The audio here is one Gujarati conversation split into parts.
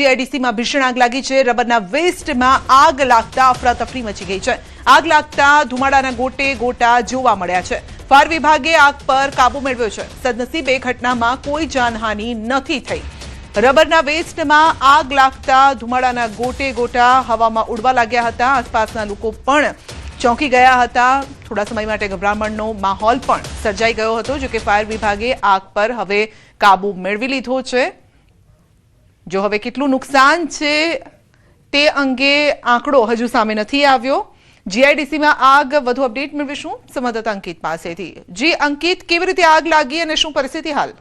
જીઆઈડીસીમાં ભીષણ આગ લાગી છે। રબરના વેસ્ટમાં આગ લાગતા અફરાતફરી મચી ગઈ છે। આગ લાગતા ધુમાડાના ગોટે ગોટા જોવા મળ્યા છે। ફાયર વિભાગે આગ પર કાબુ મેળવ્યો છે। સદનસીબે ઘટનામાં કોઈ જાનહાનિ નથી થઈ। રબરના વેસ્ટમાં આગ લાગતા ધુમાડાના ગોટે ગોટા હવામાં ઉડવા લાગ્યા હતા। આસપાસના લોકો પણ ચોંકી ગયા હતા। થોડા સમય માટે ગભરામણનો માહોલ પણ સર્જાઈ ગયો હતો। જો કે ફાયર વિભાગે આગ પર હવે કાબુ મેળવી લીધો છે। જો હવે કેટલું નુકસાન છે તે અંગે આંકડો હજુ સામે નથી આવ્યો। જીઆઈડીસીમાં આગ વધુ અપડેટ મેળવીશું સંવાદદાતા અંકિત પાસેથી। જી અંકિત, કેવી રીતે આગ લાગી અને શું પરિસ્થિતિ હાલ?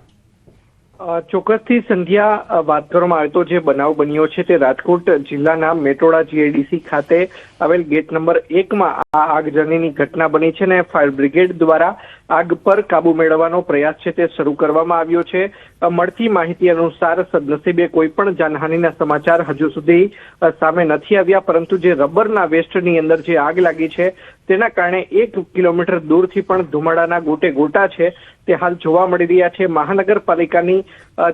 ચોક્કસથી સંધ્યા, વાત કરવામાં આવે તો જે બનાવ બન્યો છે તે રાજકોટ જિલ્લાના મેટોડા જીઆઈડીસી ખાતે આવેલ ગેટ નંબર 1માં આ આગજનીની ઘટના બની છે ને ફાયર બ્રિગેડ દ્વારા આગ પર કાબુ મેળવવાનો પ્રયાસ છે તે શરૂ કરવામાં આવ્યો છે। મળતી માહિતી અનુસાર સદનસીબે કોઈ પણ જાનહાનિના સમાચાર હજુ સુધી સામે નથી આવ્યા, પરંતુ જે રબરના વેસ્ટની અંદર જે આગ લાગી છે તેના કારણે 1 કિલોમીટર દૂરથી પણ ધુમાડાના ગોટે ગોટા છે તે હાલ જોવા મળી રહ્યા છે। મહાનગરપાલિકાની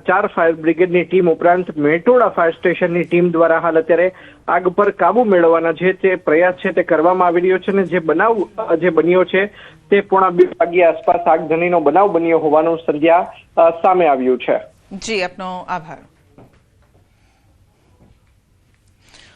4 ફાયર બ્રિગેડની ટીમ ઉપરાંત મેટોડા ફાયર સ્ટેશનની ટીમ દ્વારા હાલ અત્યારે આગ પર કાબુ મેળવવાના છે તે પ્રયાસ છે તે કરવામાં આવી રહ્યો છે। અને જે બનાવ જે બન્યો છે તે 1:30 વાગ્યા આસપાસ આગજનીનો બનાવ બન્યો હોવાનું સંધ્યા સામે આવ્યું છે। જી, આપનો આભાર।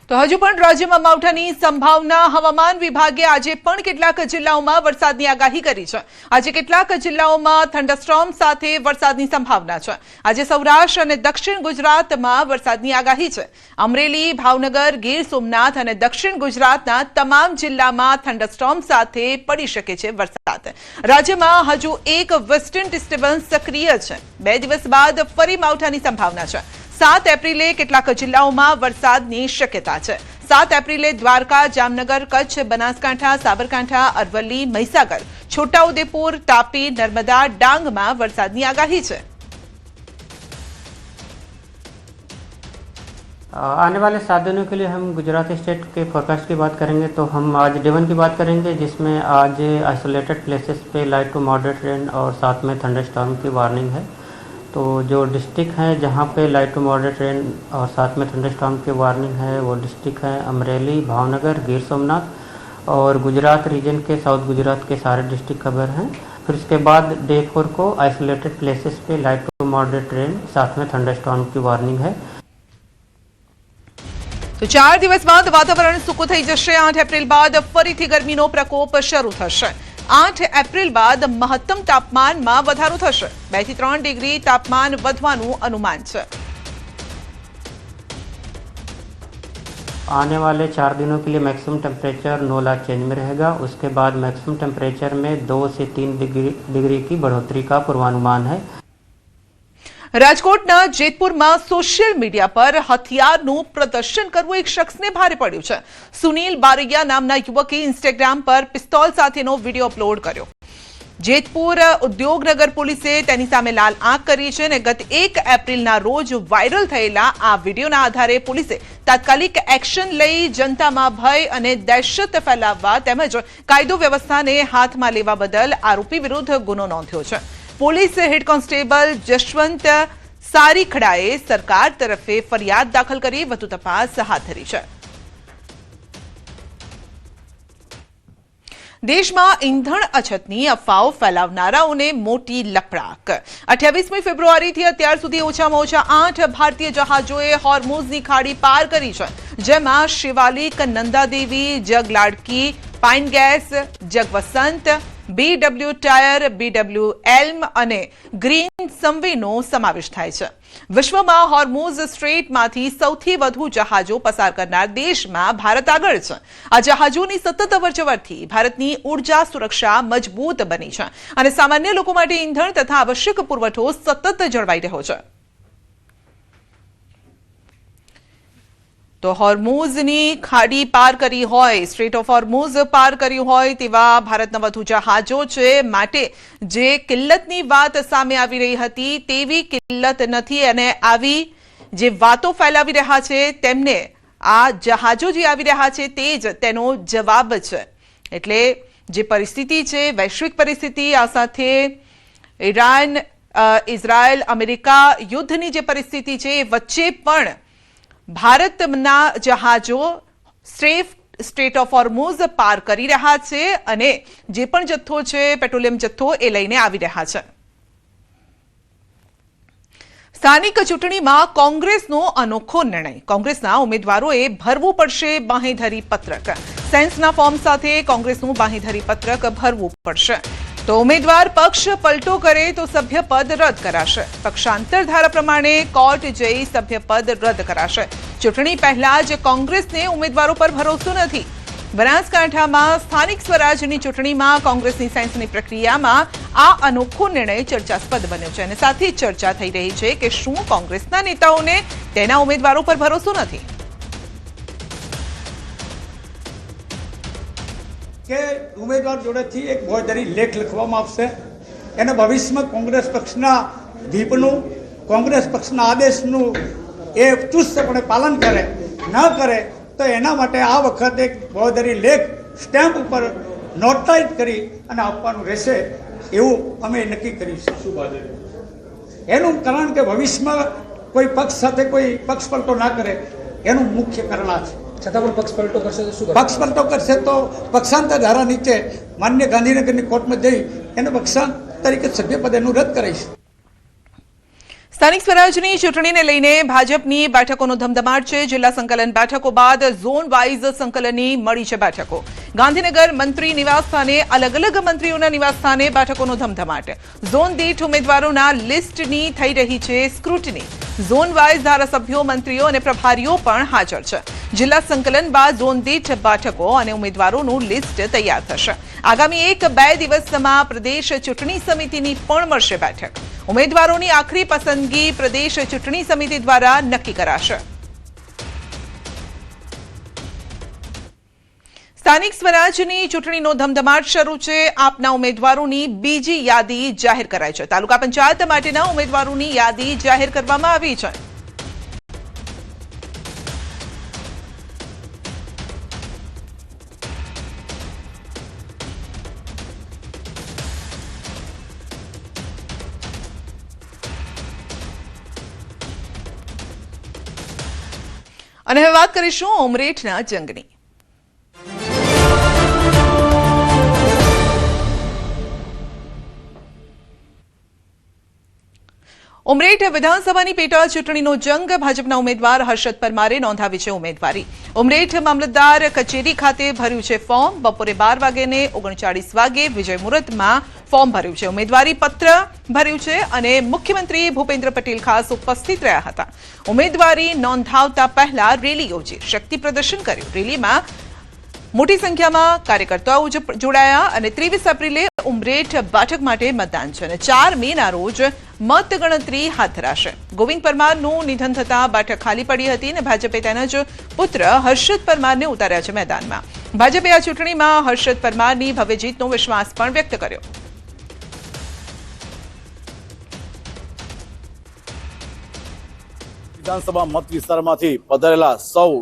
તો હજુ પણ રાજ્યમાં માવઠાની સંભાવના। હવામાન વિભાગે આજે પણ કેટલાક જિલ્લાઓમાં વરસાદની આગાહી કરી છે। આજે કેટલાક જિલ્લાઓમાં થંડરસ્ટોર્મ સાથે વરસાદની સંભાવના છે। આજે સૌરાષ્ટ્ર અને દક્ષિણ ગુજરાતમાં વરસાદની આગાહી છે। અમરેલી, ભાવનગર, ગીર સોમનાથ અને દક્ષિણ ગુજરાતના તમામ જિલ્લામાં થંડરસ્ટોર્મ સાથે પડી શકે છે વરસાદ। રાજ્યમાં હજુ એક વેસ્ટર્ન ડિસ્ટર્બન્સ સક્રિય છે। 2 દિવસ બાદ ફરી માવઠાની સંભાવના છે। 7 એપ્રિલે કેટલાક જિલ્લાઓમાં વરસાદની શક્યતા છે। 7 એપ્રિલે દ્વારકા, જામનગર, કચ્છ, બનાસકાંઠા, સાબરકાંઠા, અરવલ્લી, મહીસાગર, છોટાઉદેપુર, તાપી, નર્મદા, ડાંગમાં વરસાદની આગાહી છે। आने वाले 7 दिनों के लिए हम गुजरात स्टेट के फोरकास्ट की बात करेंगे तो हम आज डे 1 की बात करेंगे, जिसमें आज आइसोलेटेड प्लेसेस पे लाइट टू मॉडरेट रेन और साथ में थंडरस्टॉर्म की वार्निंग है। तो जो डिस्ट्रिक्ट हैं जहाँ पे लाइट टू मॉडरेट रेन और साथ में थंडरस्टॉर्म की वार्निंग है वो डिस्ट्रिक्ट हैं अमरेली, भावनगर, गीर सोमनाथ और गुजरात रीजन के साउथ गुजरात के सारे डिस्ट्रिक्ट कवर हैं। फिर उसके बाद डे 4 को आइसोलेटेड प्लेसेस पे लाइट टू मॉडरेट रेन साथ में थंडरस्टॉर्म की वार्निंग है। તો 4 દિવસ બાદ વાતાવરણ સૂકું થઈ જશે। 8 એપ્રિલ બાદ ફરીથી ગરમીનો પ્રકોપ શરૂ થશે। 8 એપ્રિલ બાદ મહત્તમ તાપમાનમાં વધારો થશે। 2 થી 3 ડિગ્રી તાપમાન વધવાનું અનુમાન છે। आने वाले 4 दिनों के लिए मैक्सिमम टेम्परेचर 9 लाख चेंज में रहेगा। उसके बाद मैक्सिमम टेम्परेचर में 2 से 3 डिग्री की बढ़ोतरी का पूर्वानुमान है। રાજકોટના જેતપુરમાં સોશિયલ મીડિયા પર હથિયારનું પ્રદર્શન કરવું એક શખ્સને ભારે પડ્યું છે। સુનિલ બારૈયા નામના યુવકે ઇન્સ્ટાગ્રામ પર પિસ્તોલ સાથેનો વિડીયો અપલોડ કર્યો। જેતપુર ઉદ્યોગનગર પોલીસે તેની સામે લાલ આંખ કરી છે અને ગત 1 એપ્રિલના રોજ વાયરલ થયેલા આ વિડીયોના આધારે પોલીસે તાત્કાલિક એક્શન લઈ જનતામાં ભય અને દહેશત ફેલાવવા તેમજ કાયદો વ્યવસ્થાને હાથમાં લેવા બદલ આરોપી વિરુદ્ધ ગુનો નોંધ્યો છે। પોલીસ હેડ કોન્સ્ટેબલ જશવંત સારીખડાએ સરકાર તરફે ફરિયાદ દાખલ કરી વધુ તપાસ હાથ ધરી છે। દેશમાં ઈંધણ અછતની અફવાઓ ફેલાવનારાઓને મોટી લપડાક। 28મી ફેબ્રુઆરીથી અત્યાર સુધી ઓછામાં ઓછા 8 ભારતીય જહાજોએ હોર્મુઝની ખાડી પાર કરી છે, જેમાં શિવાલિક, નંદાદેવી, જગલાડકી, પાઇન ગેસ, જગવસંત, BW ટાયર, BW એલ્મ અને ગ્રીન સંવીનો સમાવેશ થાય છે। વિશ્વમાં હોર્મુઝ સ્ટ્રેટમાંથી સૌથી વધુ જહાજો પસાર કરનાર દેશમાં ભારત આગળ છે। આ જહાજોની સતત અવરજવરથી ભારતની ઉર્જા સુરક્ષા મજબૂત બની છે અને સામાન્ય લોકો માટે ઈંધણ તથા આવશ્યક પુરવઠો સતત જળવાઈ રહ્યો છે। તો હોર્મુઝની ખાડી પાર કરી હોય, સ્ટ્રેટ ઓફ હોર્મુઝ પાર કર્યું હોય તેવા ભારતના વધુ જહાજો છે, માટે જે કિલ્લતની વાત સામે આવી રહી હતી તેવી કિલ્લત નથી અને આવી જે વાતો ફેલાવી રહ્યા છે તેમને આ જહાજો જે આવી રહ્યા છે તે જ તેનો જવાબ છે। એટલે જે પરિસ્થિતિ છે, વૈશ્વિક પરિસ્થિતિ, આ સાથે ઈરાન, ઇઝરાયલ, અમેરિકા યુદ્ધની જે પરિસ્થિતિ છે એ વચ્ચે પણ ભારતના જહાજો સ્ટ્રેટ ઓફ હોર્મુઝ પાર કરી રહ્યા છે અને જે પણ જથ્થો છે પેટ્રોલિયમ જથ્થો એ લઈને આવી રહ્યા છે. સ્થાનિક ચૂંટણીમાં કોંગ્રેસનો અનોખો નિર્ણય. કોંગ્રેસના ઉમેદવારોએ ભરવું પડશે બાંહેધરી પત્રક. સેન્સના ફોર્મ સાથે કોંગ્રેસનું બાંહેધરી પત્રક ભરવું પડશે. તો ઉમેદવાર પક્ષ પલટો કરે તો સભ્યપદ રદ કરાશે. પક્ષાંતર ધારા પ્રમાણે કોર્ટ જઈ સભ્યપદ રદ કરાશે. ચૂંટણી પહેલા જ કોંગ્રેસને ઉમેદવારો પર ભરોસો નથી. બનાસકાંઠામાં સ્થાનિક સ્વરાજની ચૂંટણીમાં કોંગ્રેસની સેન્સની પ્રક્રિયામાં આ અનોખો નિર્ણય ચર્ચાસ્પદ બન્યો છે અને સાથે જ ચર્ચા થઈ રહી છે કે શું કોંગ્રેસના નેતાઓને તેના ઉમેદવારો પર ભરોસો નથી. કે ઉમેદવાર જોડેથી એક બાંહેધરી લેખ લખવામાં આવશે. એને ભવિષ્યમાં કોંગ્રેસ પક્ષના વ્હીપનું, કોંગ્રેસ પક્ષના આદેશનું એ ચુસ્તપણે પાલન કરે ન કરે તો એના માટે આ વખતે એક બાંહેધરી લેખ સ્ટેમ્પ ઉપર નોટરાઇઝ કરી અને આપવાનું રહેશે એવું અમે નક્કી કરીશું. એનું કારણ કે ભવિષ્યમાં કોઈ પક્ષ સાથે કોઈ પક્ષ પલટો ના કરે એનું મુખ્ય કારણ આ છે. છતાં પણ પક્ષ પલટો કરશે તો શું કરશે? પક્ષ પલટો કરશે તો પક્ષાંતર ધારા નીચે માન્ય ગાંધીનગરની કોર્ટમાં જઈ એને પક્ષાંતર તરીકે સભ્યપદ એનું રદ કરાઈશ. સ્થાનિક સ્વરાજની ચૂંટણીને લઈને ભાજપની બેઠકોનો ધમધમાટ છે. જિલ્લા સંકલન બેઠકો બાદ ઝોન વાઇઝ સંકલનની મળી છે બેઠકો. ગાંધીનગર મંત્રી નિવાસસ્થાને અલગ અલગ મંત્રીઓના નિવાસસ્થાને બેઠકોનો ધમધમાટ. ઝોન દીઠ ઉમેદવારોના લિસ્ટની થઈ રહી છે સ્ક્રુટની. ઝોન વાઇઝ ધારાસભ્યો, મંત્રીઓ અને પ્રભારીઓ પણ હાજર છે. જિલ્લા સંકલન બાદ ઝોન દીઠ બેઠકો અને ઉમેદવારોનું લિસ્ટ તૈયાર થશે. આગામી 1-2 દિવસમાં પ્રદેશ ચૂંટણી સમિતિની પણ મળશે બેઠક. ઉમેદવારોની આખરી પસંદગી પ્રદેશ ચૂંટણી સમિતિ દ્વારા નક્કી કરાશે. સ્થાનિક સ્વરાજની ચૂંટણીનો ધમધમાટ શરૂ છે. આપના ઉમેદવારોની બીજી યાદી જાહેર કરાઈ છે. તાલુકા પંચાયત માટેના ઉમેદવારોની યાદી જાહેર કરવામાં આવી છે. અને હવે વાત કરીશું ઉમરેઠના જંગની. ઉમરેઠ વિધાનસભાની પેટા ચૂંટણીનો જંગ. ભાજપના ઉમેદવાર હર્ષદ પરમારે નોંધાવી છે ઉમેદવારી. ઉમરેઠ મામલતદાર કચેરી ખાતે ભર્યું છે ફોર્મ. બપોરે 12 વાગ્યે 39 વાગે વિજય મુહૂર્તમાં ફોર્મ ભર્યું છે. ઉમેદવારી પત્ર ભર્યું છે અને મુખ્યમંત્રી ભૂપેન્દ્ર પટેલ ખાસ ઉપસ્થિત રહ્યા હતા. ઉમેદવારી નોંધાવતા પહેલા રેલી યોજી શક્તિ પ્રદર્શન કર્યું. રેલીમાં મોટી સંખ્યામાં કાર્યકર્તાઓ જોડાયા અને 23 એપ્રિલે ઉમરેઠ બેઠક માટે મતદાન છે અને 4 મેના રોજ મતગણતરી હાથ ધરાશે. ગોવિંદ પરમારનું નિધન થતાં બેઠક ખાલી પડી હતી અને ભાજપે તેના જ પુત્ર હર્ષદ પરમારને ઉતાર્યા છે મેદાનમાં. ભાજપે આ ચૂંટણીમાં હર્ષદ પરમારની ભવ્ય જીતનો વિશ્વાસ પણ વ્યક્ત કર્યો. વિધાનસભા મત વિસ્તારમાંથી પધારેલા સૌ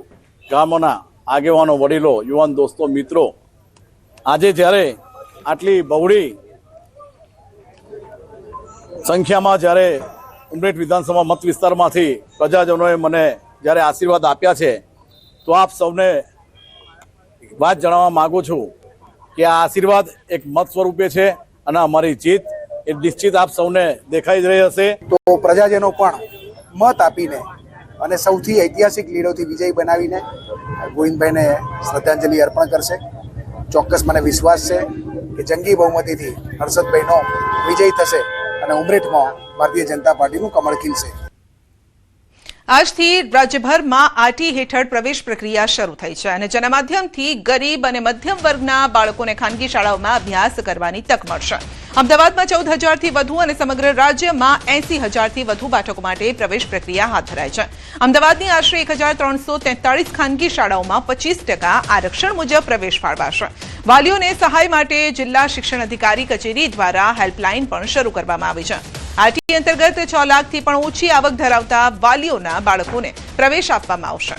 ગામોના આગેવાનો, વડીલો, યુવાન દોસ્તો, મિત્રો, આજે જ્યારે આટલી બહોળી સંખ્યામાં જ્યારે ઉમરેઠ વિધાનસભા મત વિસ્તારમાંથી પ્રજાજનોએ મને જ્યારે આશીર્વાદ આપ્યા છે તો આપ સૌને વાત જણાવવા માંગુ છું કે આ આશીર્વાદ એક મત સ્વરૂપે છે અને અમારી જીત એ નિશ્ચિત આપ સૌને દેખાઈ જ રહી હશે. તો પ્રજાજનો પણ મત આપીને અને સૌથી ઐતિહાસિક લીડોથી વિજય બનાવીને ગોવિંદભાઈને શ્રદ્ધાંજલિ અર્પણ કરશે. ચોક્કસ મને વિશ્વાસ છે કે જંગી બહુમતીથી હર્ષદભાઈનો વિજય થશે અને ઉમરેઠમાં ભારતીય જનતા પાર્ટીનું કમળ ખીલશે. આજથી રાજ્યભરમાં આરટી હેઠળ પ્રવેશ પ્રક્રિયા શરૂ થઈ છે અને જેના માધ્યમથી ગરીબ અને મધ્યમ વર્ગના બાળકોને ખાનગી શાળાઓમાં અભ્યાસ કરવાની તક મળશે. અમદાવાદમાં 14,000થી વધુ અને સમગ્ર રાજ્યમાં 80,000થી વધુ બેઠકો માટે પ્રવેશ પ્રક્રિયા હાથ ધરાઈ છે. અમદાવાદની આશરે 1,343 ખાનગી શાળાઓમાં 25% આરક્ષણ મુજબ પ્રવેશ ફાળવાશે. વાલીઓને સહાય માટે જિલ્લા શિક્ષણ અધિકારી કચેરી દ્વારા હેલ્પલાઇન પણ શરૂ કરવામાં આવી છે. આરટી અંતર્ગત 6 લાખથી પણ ઓછી આવક ધરાવતા વાલીઓના બાળકોને પ્રવેશ આપવામાં આવશે.